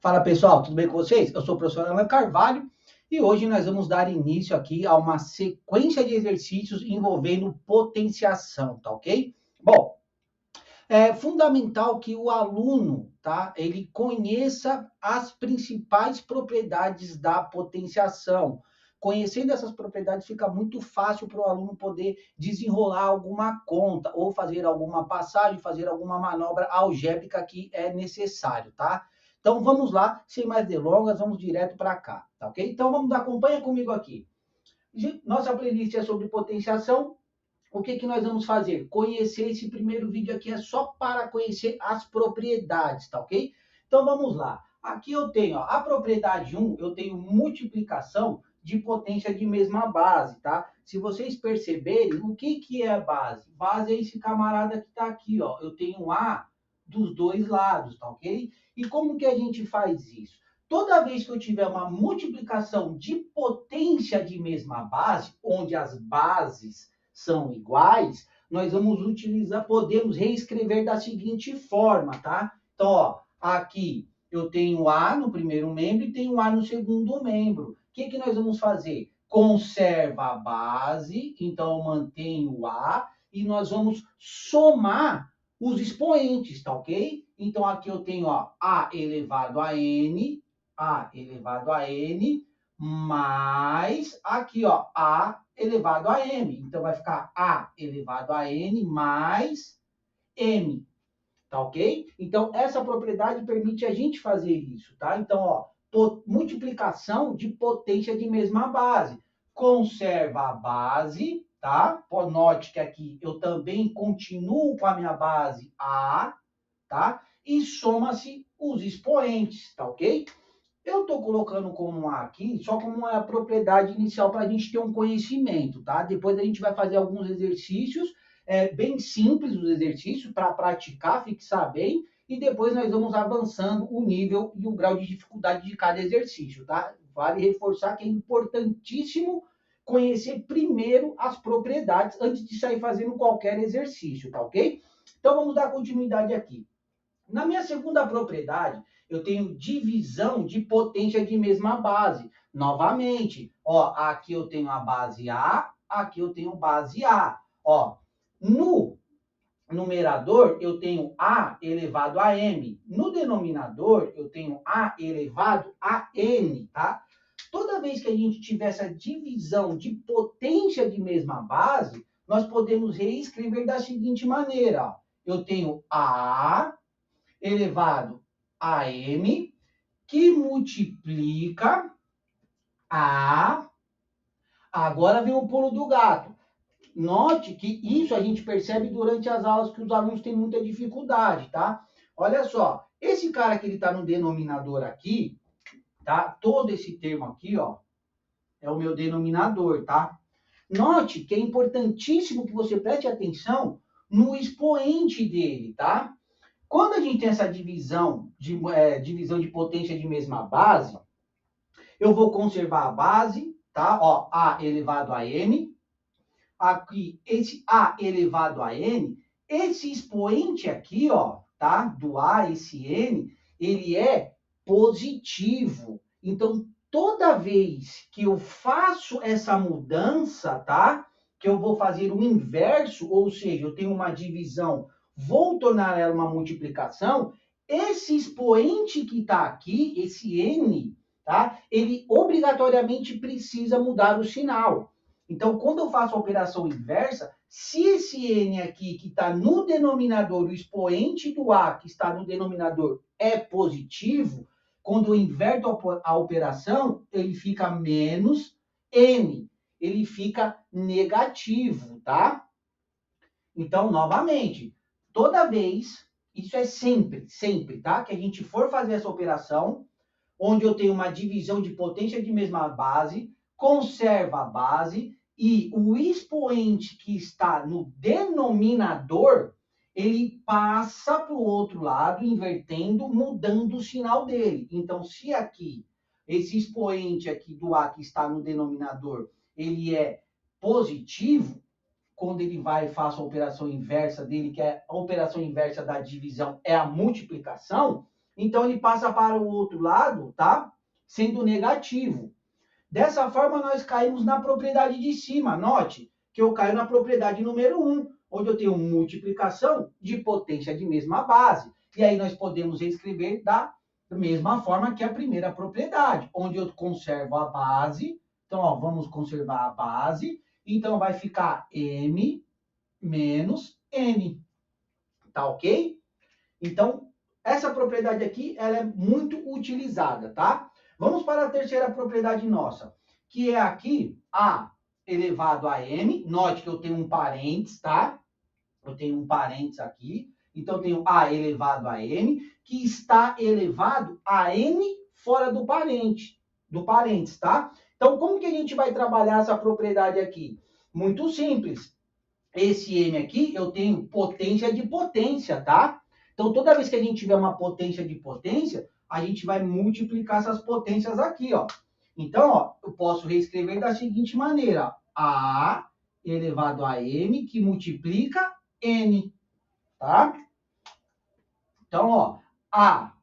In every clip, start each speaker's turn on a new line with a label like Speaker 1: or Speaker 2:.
Speaker 1: Fala pessoal, tudo bem com vocês? Eu sou o professor Alan Carvalho e hoje nós vamos dar início aqui a uma sequência de exercícios envolvendo potenciação, tá ok? Bom, é fundamental que o aluno, tá, ele conheça as principais propriedades da potenciação. Conhecendo essas propriedades, fica muito fácil para o aluno poder desenrolar alguma conta ou fazer alguma passagem, fazer alguma manobra algébrica que é necessário, tá? Então vamos lá, sem mais delongas, vamos direto para cá, tá ok? Então vamos dar, acompanha comigo aqui. Nossa playlist é sobre potenciação. O que nós vamos fazer? Conhecer esse primeiro vídeo aqui é só para conhecer as propriedades, tá ok? Então vamos lá. Aqui eu tenho, ó, a propriedade 1, eu tenho multiplicação de potência de mesma base, tá? Se vocês perceberem, o que é base? Base é esse camarada que está aqui, ó. Eu tenho A dos dois lados, tá ok? E como que a gente faz isso? Toda vez que eu tiver uma multiplicação de potência de mesma base, onde as bases são iguais, nós vamos utilizar, podemos reescrever da seguinte forma, tá? Então, ó, aqui eu tenho A no primeiro membro e tenho A no segundo membro. O que nós vamos fazer? Conserva a base, então eu mantenho A e nós vamos somar os expoentes, tá ok? Então aqui eu tenho, ó, A elevado a N, mais aqui, ó, A elevado a M. Então, vai ficar A elevado a N mais M, tá ok? Então, essa propriedade permite a gente fazer isso, tá? Então, ó, multiplicação de potência de mesma base. Conserva a base, tá? Note que aqui eu também continuo com a minha base A, tá? E soma-se os expoentes, tá ok? Eu estou colocando como A aqui, só como uma propriedade inicial para a gente ter um conhecimento, tá? Depois a gente vai fazer alguns exercícios, bem simples os exercícios, para praticar, fixar bem, e depois nós vamos avançando o nível e o grau de dificuldade de cada exercício, tá? Vale reforçar que é importantíssimo conhecer primeiro as propriedades antes de sair fazendo qualquer exercício, tá ok? Então vamos dar continuidade aqui. Na minha segunda propriedade, eu tenho divisão de potência de mesma base. Novamente, ó, aqui eu tenho a base A, aqui eu tenho base A. Ó, no numerador, eu tenho A elevado a M. No denominador, eu tenho A elevado a N, tá? Toda vez que a gente tiver essa divisão de potência de mesma base, nós podemos reescrever da seguinte maneira, ó. Eu tenho A elevado a M, que multiplica a... Agora vem o pulo do gato. Note que isso a gente percebe durante as aulas que os alunos têm muita dificuldade, tá? Olha só, esse cara que ele está no denominador aqui, tá? Todo esse termo aqui, ó, é o meu denominador, tá? Note que é importantíssimo que você preste atenção no expoente dele, tá? Quando a gente tem essa divisão de potência de mesma base, eu vou conservar a base, tá? Ó, A elevado a M. Aqui, esse A elevado a N, esse expoente aqui, ó, tá? Do A, esse N, ele é positivo. Então, toda vez que eu faço essa mudança, tá? Que eu vou fazer o inverso, ou seja, eu tenho uma divisão, vou tornar ela uma multiplicação, esse expoente que está aqui, esse N, tá? Ele obrigatoriamente precisa mudar o sinal. Então, quando eu faço a operação inversa, se esse N aqui, que está no denominador, o expoente do A, que está no denominador, é positivo, quando eu inverto a operação, ele fica menos N. Ele fica negativo, tá? Então, novamente, toda vez, isso é sempre, tá? Que a gente for fazer essa operação, onde eu tenho uma divisão de potência de mesma base, conserva a base e o expoente que está no denominador, ele passa para o outro lado, invertendo, mudando o sinal dele. Então, se aqui, esse expoente aqui do A que está no denominador, ele é positivo, quando ele vai e faz a operação inversa dele, que é a operação inversa da divisão, é a multiplicação, então ele passa para o outro lado, tá? Sendo negativo. Dessa forma, nós caímos na propriedade de cima. Note que eu caio na propriedade número 1, onde eu tenho multiplicação de potência de mesma base. E aí nós podemos escrever da mesma forma que a primeira propriedade, onde eu conservo a base. Então, ó, vamos conservar a base. Então, vai ficar m menos n. Tá ok? Então, essa propriedade aqui, ela é muito utilizada, tá? Vamos para a terceira propriedade nossa, que é aqui a elevado a m. Note que eu tenho um parênteses, tá? Eu tenho um parênteses aqui. Então, eu tenho a elevado a m, que está elevado a n fora do parênteses, tá? Então, como que a gente vai trabalhar essa propriedade aqui? Muito simples. Esse m aqui, eu tenho potência de potência, tá? Então, toda vez que a gente tiver uma potência de potência, a gente vai multiplicar essas potências aqui, ó. Então, ó, eu posso reescrever da seguinte maneira: A elevado a m, que multiplica n, tá? Então, ó, A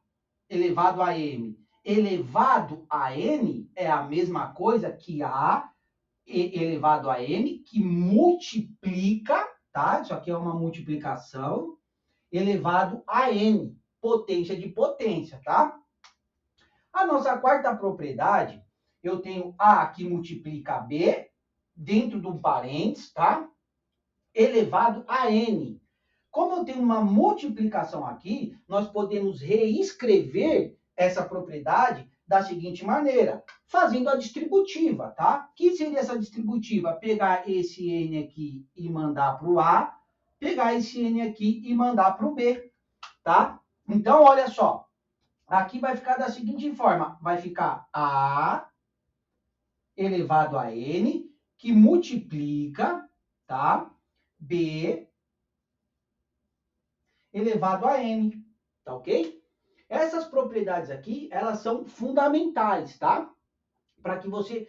Speaker 1: elevado a m elevado a n é a mesma coisa que A elevado a n, que multiplica, tá? Isso aqui é uma multiplicação, elevado a n, potência de potência, tá? A nossa quarta propriedade, eu tenho A que multiplica B, dentro de um parênteses, tá? Elevado a n. Como eu tenho uma multiplicação aqui, nós podemos reescrever essa propriedade da seguinte maneira, fazendo a distributiva, tá? Que seria essa distributiva? Pegar esse n aqui e mandar para o A, pegar esse n aqui e mandar para o B, tá? Então, olha só, aqui vai ficar da seguinte forma, vai ficar A elevado a n, que multiplica, tá? B elevado a n, tá ok? Essas propriedades aqui, elas são fundamentais, tá? Para que você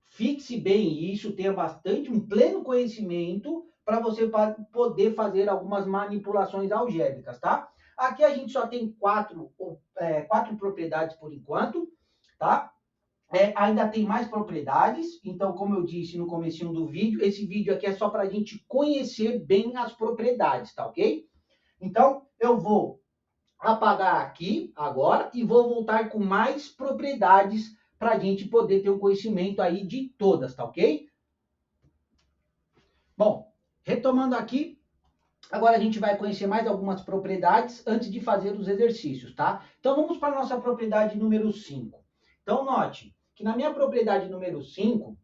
Speaker 1: fixe bem isso, tenha bastante, um pleno conhecimento, para você poder fazer algumas manipulações algébricas, tá? Aqui a gente só tem quatro propriedades por enquanto, tá? Ainda tem mais propriedades, então, como eu disse no comecinho do vídeo, esse vídeo aqui é só para a gente conhecer bem as propriedades, tá ok? Então, eu vou apagar aqui agora e vou voltar com mais propriedades para a gente poder ter um conhecimento aí de todas, tá ok? Bom, retomando aqui, agora a gente vai conhecer mais algumas propriedades antes de fazer os exercícios, tá? Então vamos para a nossa propriedade número 5. Então note que na minha propriedade número 5,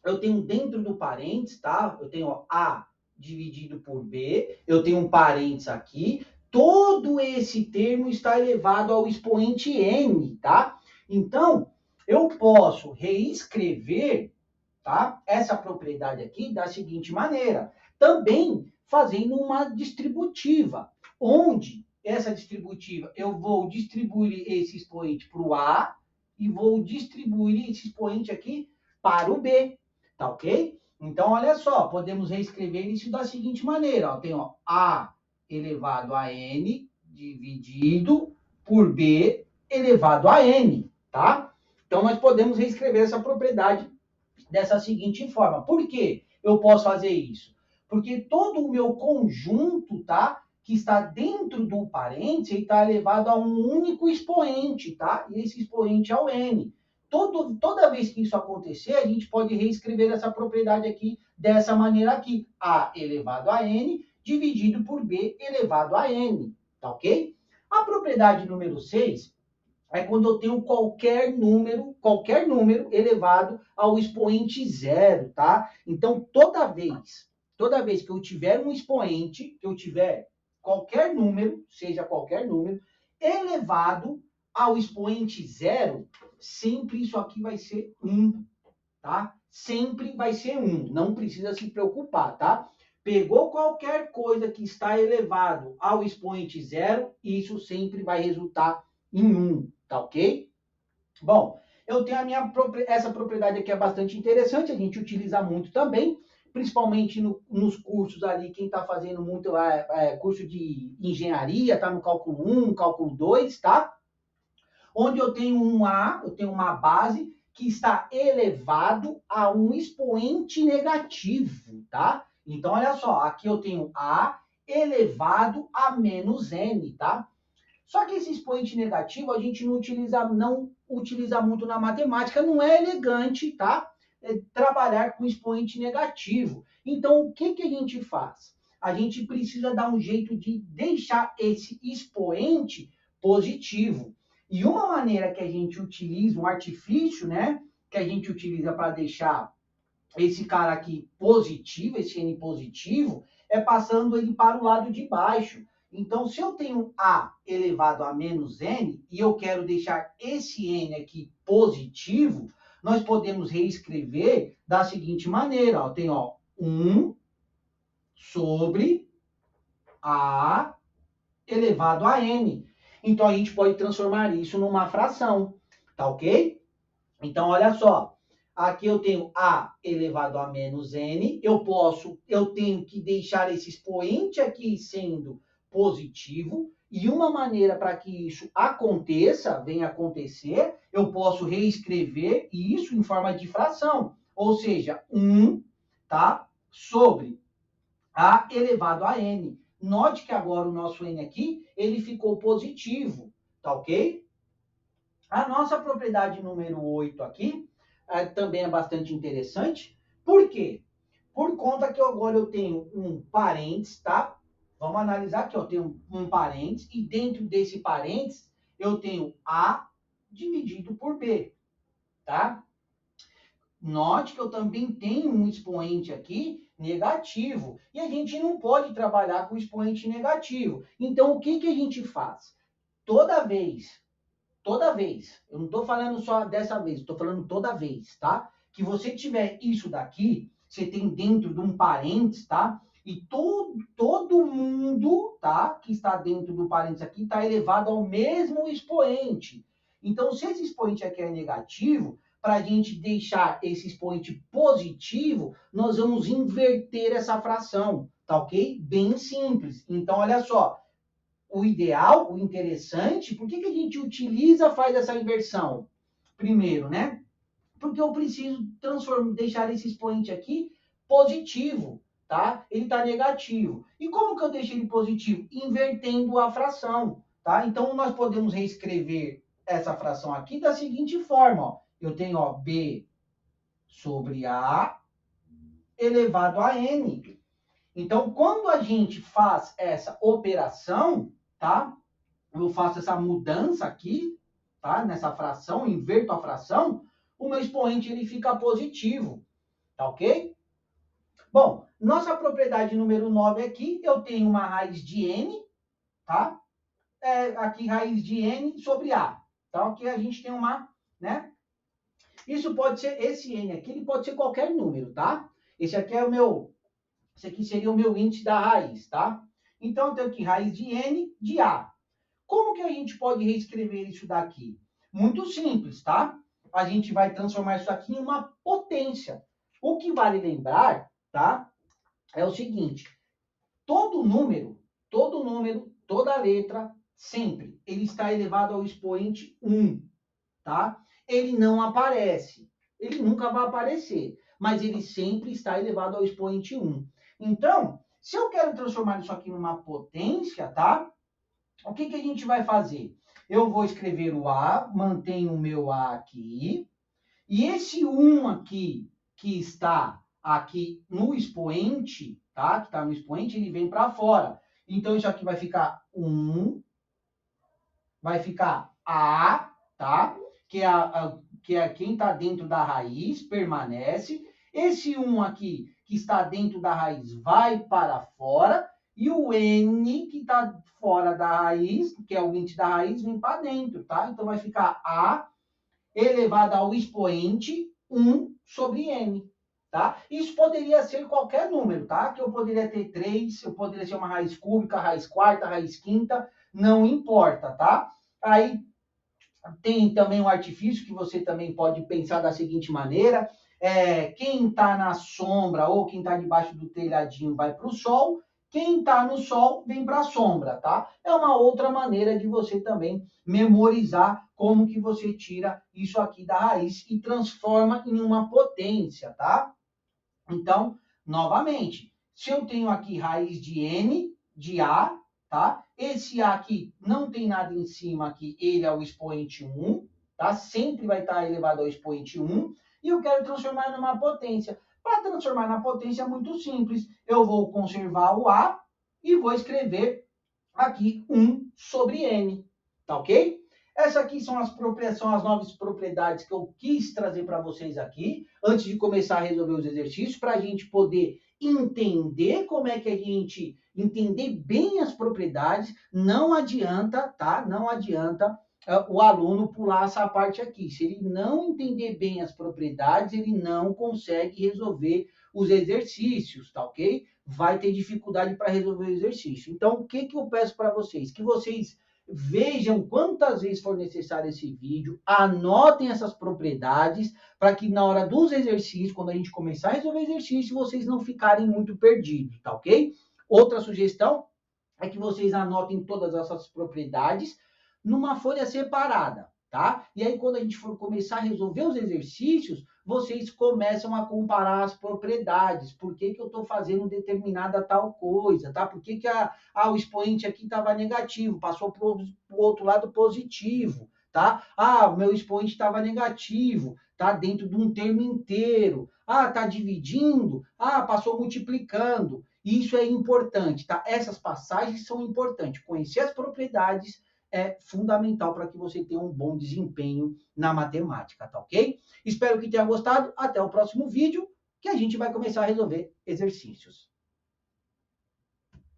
Speaker 1: eu tenho dentro do parênteses, tá? Eu tenho A dividido por B, eu tenho um parênteses aqui, todo esse termo está elevado ao expoente n, tá? Então, eu posso reescrever, tá? Essa propriedade aqui da seguinte maneira, também fazendo uma distributiva, onde essa distributiva eu vou distribuir esse expoente para o A e vou distribuir esse expoente aqui para o B, tá ok? Então, olha só, podemos reescrever isso da seguinte maneira, ó, tem ó, A elevado a n dividido por B elevado a n, tá? Então, nós podemos reescrever essa propriedade dessa seguinte forma. Por que eu posso fazer isso? Porque todo o meu conjunto, tá? Que está dentro do parênteses, está elevado a um único expoente, tá? E esse expoente é o n. Toda vez que isso acontecer, a gente pode reescrever essa propriedade aqui dessa maneira aqui. A elevado a n dividido por b elevado a n, tá ok? A propriedade número 6 é quando eu tenho qualquer número elevado ao expoente zero, tá? Então, toda vez que eu tiver um expoente, que eu tiver qualquer número, seja qualquer número, elevado ao expoente zero, sempre isso aqui vai ser 1, tá? Sempre vai ser 1, não precisa se preocupar, tá? Pegou qualquer coisa que está elevado ao expoente zero, isso sempre vai resultar em 1, tá ok? Bom, eu tenho essa propriedade aqui é bastante interessante, a gente utiliza muito também, principalmente nos cursos ali, quem está fazendo muito curso de engenharia, tá no cálculo 1, cálculo 2, tá? onde eu tenho um A, eu tenho uma base que está elevado a um expoente negativo, tá? Então, olha só, aqui eu tenho A elevado a menos N, tá? Só que esse expoente negativo a gente não utiliza muito na matemática, não é elegante, tá? Trabalhar com expoente negativo. Então, o que a gente faz? A gente precisa dar um jeito de deixar esse expoente positivo. E uma maneira que a gente utiliza, um artifício, né? Que a gente utiliza para deixar esse cara aqui positivo, esse N positivo, é passando ele para o lado de baixo. Então, se eu tenho A elevado a menos N, e eu quero deixar esse N aqui positivo, nós podemos reescrever da seguinte maneira. Ó, tem 1 sobre A elevado a N. Então, a gente pode transformar isso numa fração, tá ok? Então, olha só. Aqui eu tenho A elevado a menos N. Eu tenho que deixar esse expoente aqui sendo positivo. E uma maneira para que isso aconteça, venha acontecer, eu posso reescrever isso em forma de fração. Ou seja, 1, tá? Sobre A elevado a N. Note que agora o nosso N aqui, ele ficou positivo, tá ok? A nossa propriedade número 8 aqui, também é bastante interessante. Por quê? Por conta que agora eu tenho um parênteses, tá? Vamos analisar aqui, eu tenho um parênteses, e dentro desse parênteses eu tenho A dividido por B, tá? Note que eu também tenho um expoente aqui negativo, e a gente não pode trabalhar com expoente negativo. Então, o que a gente faz? Toda vez, eu não estou falando só dessa vez, estou falando toda vez, tá? Que você tiver isso daqui, você tem dentro de um parênteses, tá? E todo mundo, tá? Que está dentro do parênteses aqui, está elevado ao mesmo expoente. Então, se esse expoente aqui é negativo, para a gente deixar esse expoente positivo, nós vamos inverter essa fração, tá ok? Bem simples. Então, olha só, o ideal, o interessante, por que a gente faz essa inversão? Primeiro, né? Porque eu preciso deixar esse expoente aqui positivo, tá? Ele está negativo. E como que eu deixo ele positivo? Invertendo a fração, tá? Então, nós podemos reescrever essa fração aqui da seguinte forma, ó. Eu tenho, ó, B sobre A elevado a N. Então, quando a gente faz essa operação, tá? Eu faço essa mudança aqui, tá? Nessa fração, inverto a fração, o meu expoente ele fica positivo, tá ok? Bom, nossa propriedade número 9 aqui, eu tenho uma raiz de n, tá? Aqui raiz de n sobre a, tá? Ok? A gente tem uma, né? Isso pode ser, esse n aqui, ele pode ser qualquer número, tá? Esse aqui seria o meu índice da raiz, tá? Então, eu tenho aqui raiz de n de a. Como que a gente pode reescrever isso daqui? Muito simples, tá? A gente vai transformar isso aqui em uma potência. O que vale lembrar, tá? É o seguinte, todo número, toda letra, sempre, ele está elevado ao expoente 1, tá? Ele não aparece, ele nunca vai aparecer, mas ele sempre está elevado ao expoente 1. Então, se eu quero transformar isso aqui numa potência, tá? O que a gente vai fazer? Eu vou escrever o A, mantenho o meu A aqui, e esse 1 aqui, que está aqui no expoente, tá? Que está no expoente, ele vem para fora. Então, isso aqui vai ficar 1, vai ficar A, tá? Que é quem está dentro da raiz, permanece. Esse 1 aqui, que está dentro da raiz, vai para fora. E o N, que está fora da raiz, que é o índice da raiz, vem para dentro, tá? Então, vai ficar A elevado ao expoente 1 sobre N, tá? Isso poderia ser qualquer número, tá? Que eu poderia ter 3, eu poderia ser uma raiz cúbica, raiz quarta, raiz quinta, não importa, tá? Aí tem também um artifício que você também pode pensar da seguinte maneira, quem está na sombra ou quem está debaixo do telhadinho vai para o sol, Quem está no sol vem para a sombra, tá? É uma outra maneira de você também memorizar como que você tira isso aqui da raiz e transforma em uma potência, tá? Então, novamente, se eu tenho aqui raiz de n, de a, tá? Esse a aqui não tem nada em cima aqui, ele é o expoente 1, tá? Sempre vai estar elevado ao expoente 1, e eu quero transformar numa potência. Para transformar na potência é muito simples. Eu vou conservar o a e vou escrever aqui 1 sobre n, tá ok? Essas aqui são as novas propriedades que eu quis trazer para vocês aqui, antes de começar a resolver os exercícios, para a gente poder entender como é que a gente entender bem as propriedades. Não adianta, tá? Não adianta o aluno pular essa parte aqui. Se ele não entender bem as propriedades, ele não consegue resolver os exercícios, tá ok? Vai ter dificuldade para resolver o exercício. Então, o que eu peço para vocês? Que vocês vejam quantas vezes for necessário esse vídeo, anotem essas propriedades, para que na hora dos exercícios, quando a gente começar a resolver exercício, vocês não ficarem muito perdidos, tá ok? Outra sugestão é que vocês anotem todas essas propriedades numa folha separada, tá? E aí, quando a gente for começar a resolver os exercícios, vocês começam a comparar as propriedades. Por que eu estou fazendo determinada tal coisa, tá? Por que o expoente aqui estava negativo, passou para o outro lado positivo, tá? O meu expoente estava negativo, tá? Dentro de um termo inteiro. Tá dividindo, passou multiplicando. Isso é importante, tá? Essas passagens são importantes. Conhecer as propriedades é fundamental para que você tenha um bom desempenho na matemática, tá ok? Espero que tenha gostado. Até o próximo vídeo, que a gente vai começar a resolver exercícios.